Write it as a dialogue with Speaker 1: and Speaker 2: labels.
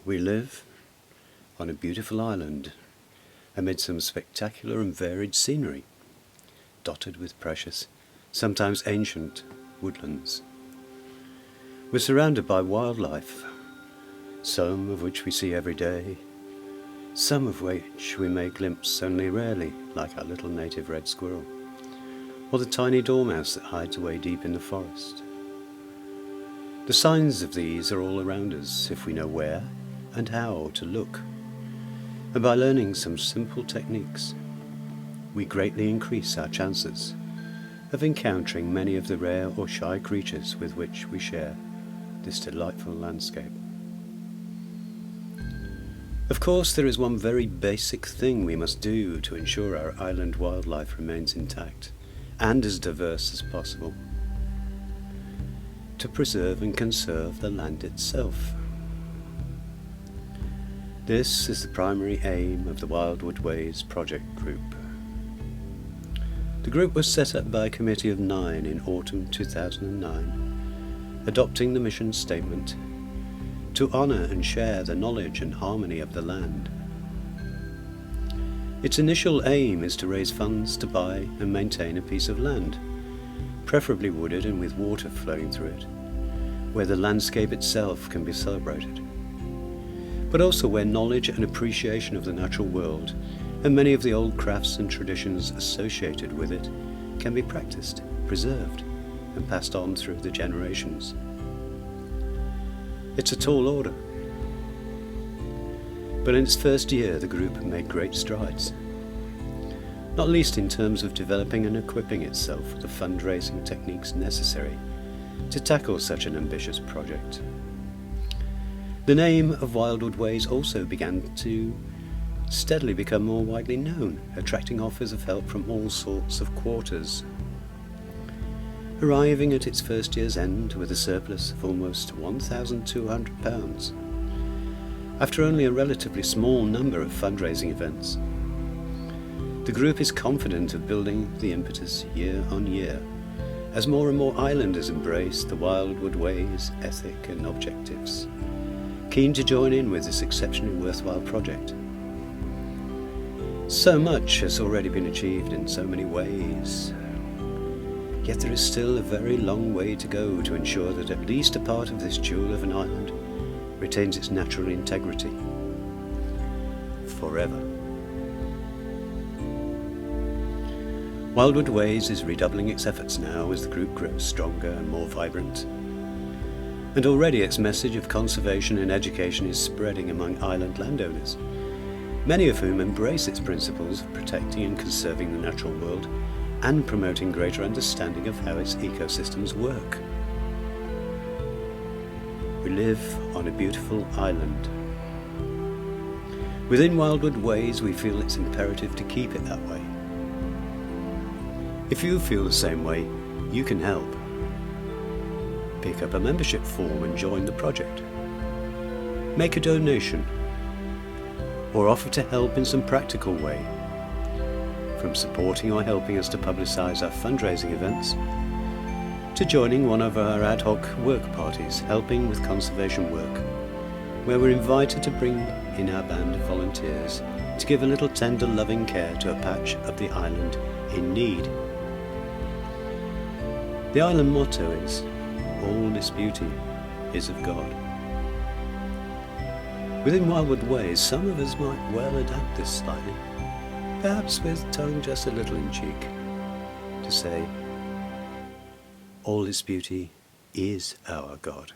Speaker 1: We live on a beautiful island amid some spectacular and varied scenery, dotted with precious, sometimes ancient, woodlands. We're surrounded by wildlife, some of which we see every day, some of which we may glimpse only rarely, like our little native red squirrel, or the tiny dormouse that hides away deep in the forest. The signs of these are all around us if we know where and how to look, and by learning some simple techniques, we greatly increase our chances of encountering many of the rare or shy creatures with which we share this delightful landscape. Of course, there is one very basic thing we must do to ensure our island wildlife remains intact and as diverse as possible: to preserve and conserve the land itself. This is the primary aim of the Wildwood Ways project group. The group was set up by a committee of 9 in autumn 2009, adopting the mission statement to honour and share the knowledge and harmony of the land. Its initial aim is to raise funds to buy and maintain a piece of land, preferably wooded and with water flowing through it, where the landscape itself can be celebrated, but also where knowledge and appreciation of the natural world and many of the old crafts and traditions associated with it can be practiced, preserved, and passed on through the generations. It's a tall order, but in its first year the group made great strides, not least in terms of developing and equipping itself with the fundraising techniques necessary to tackle such an ambitious project. The name of Wildwood Ways also began to steadily become more widely known, attracting offers of help from all sorts of quarters. Arriving at its first year's end with a surplus of almost £1,200, after only a relatively small number of fundraising events, the group is confident of building the impetus year on year as more and more islanders embrace the Wildwood Ways ethic and objectives, keen to join in with this exceptionally worthwhile project. So much has already been achieved in so many ways, yet there is still a very long way to go to ensure that at least a part of this jewel of an island retains its natural integrity forever. Wildwood Ways is redoubling its efforts now as the group grows stronger and more vibrant, and already its message of conservation and education is spreading among island landowners, many of whom embrace its principles of protecting and conserving the natural world and promoting greater understanding of how its ecosystems work. We live on a beautiful island. Within Wildwood Ways, we feel it's imperative to keep it that way. If you feel the same way, you can help. Pick up a membership form and join the project. Make a donation, or offer to help in some practical way, from supporting or helping us to publicise our fundraising events, to joining one of our ad hoc work parties helping with conservation work, where we're invited to bring in our band of volunteers to give a little tender loving care to a patch of the island in need. The island motto is, "All this beauty is of God." Within Wildwood Ways, some of us might well adapt this slightly, perhaps with tongue just a little in cheek, to say, "All this beauty is our God."